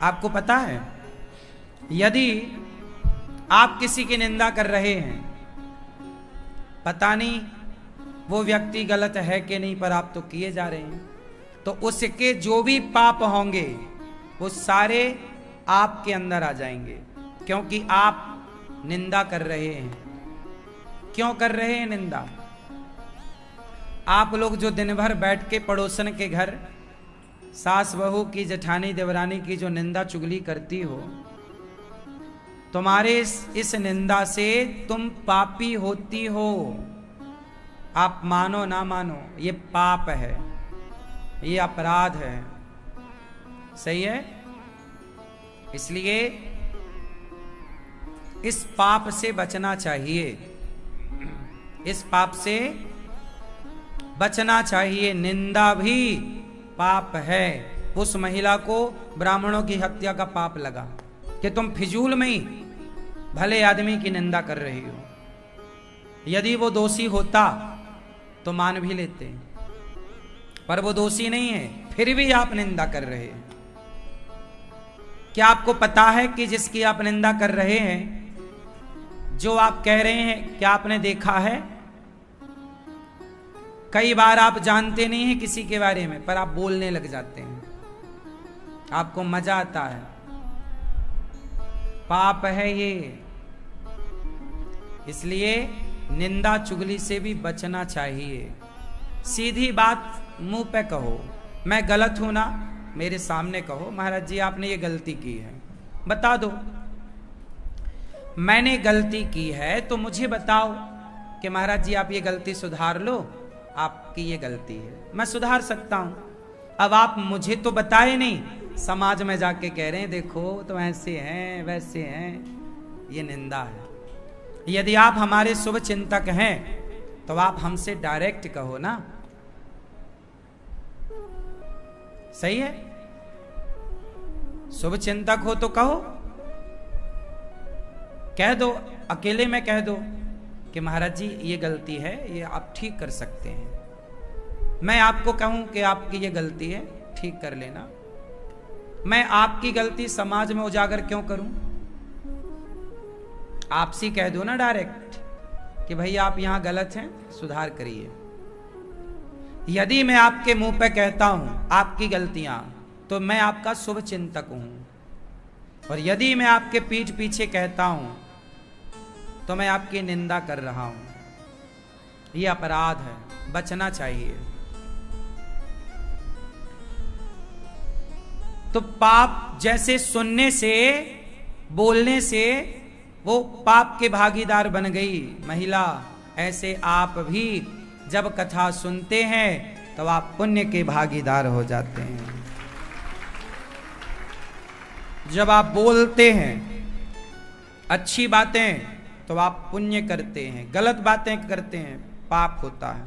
आपको पता है, यदि आप किसी की निंदा कर रहे हैं, पता नहीं वो व्यक्ति गलत है कि नहीं, पर आप तो किए जा रहे हैं, तो उसके जो भी पाप होंगे वो सारे आपके अंदर आ जाएंगे, क्योंकि आप निंदा कर रहे हैं। क्यों कर रहे हैं निंदा? आप लोग जो दिन भर बैठ के पड़ोसन के घर सास बहू की, जेठानी देवरानी की जो निंदा चुगली करती हो, तुम्हारे इस निंदा से तुम पापी होती हो। आप मानो ना मानो, ये पाप है, ये अपराध है। सही है? इसलिए इस पाप से बचना चाहिए, इस पाप से बचना चाहिए। निंदा भी पाप है। उस महिला को ब्राह्मणों की हत्या का पाप लगा कि तुम फिजूल में ही भले आदमी की निंदा कर रही हो। यदि वो दोषी होता तो मान भी लेते, पर वो दोषी नहीं है, फिर भी आप निंदा कर रहे हैं। क्या आपको पता है कि जिसकी आप निंदा कर रहे हैं, जो आप कह रहे हैं, क्या आपने देखा है? कई बार आप जानते नहीं हैं किसी के बारे में, पर आप बोलने लग जाते हैं, आपको मजा आता है। पाप है ये। इसलिए निंदा चुगली से भी बचना चाहिए। सीधी बात मुंह पे कहो, मैं गलत हूं ना, मेरे सामने कहो, महाराज जी आपने ये गलती की है, बता दो। मैंने गलती की है तो मुझे बताओ कि महाराज जी आप ये गलती सुधार लो, आपकी ये गलती है, मैं सुधार सकता हूं। अब आप मुझे तो बताए नहीं, समाज में जाके कह रहे हैं देखो तो ऐसे हैं वैसे हैं, ये निंदा है। यदि आप हमारे शुभ चिंतक हैं तो आप हमसे डायरेक्ट कहो ना। सही है? शुभ चिंतक हो तो कहो, कह दो, अकेले में कह दो कि महाराज जी ये गलती है, ये आप ठीक कर सकते हैं। मैं आपको कहूं कि आपकी ये गलती है, ठीक कर लेना। मैं आपकी गलती समाज में उजागर क्यों करूं? आपसी कह दो ना डायरेक्ट कि भाई आप यहां गलत हैं, सुधार करिए। यदि मैं आपके मुंह पे कहता हूं आपकी गलतियां, तो मैं आपका शुभ चिंतक हूं, और यदि मैं आपके पीठ पीछे कहता हूं तो मैं आपकी निंदा कर रहा हूं। यह अपराध है, बचना चाहिए। तो पाप जैसे सुनने से, बोलने से वो पाप के भागीदार बन गई महिला, ऐसे आप भी जब कथा सुनते हैं तो आप पुण्य के भागीदार हो जाते हैं। जब आप बोलते हैं अच्छी बातें तो आप पुण्य करते हैं, गलत बातें करते हैं पाप होता है।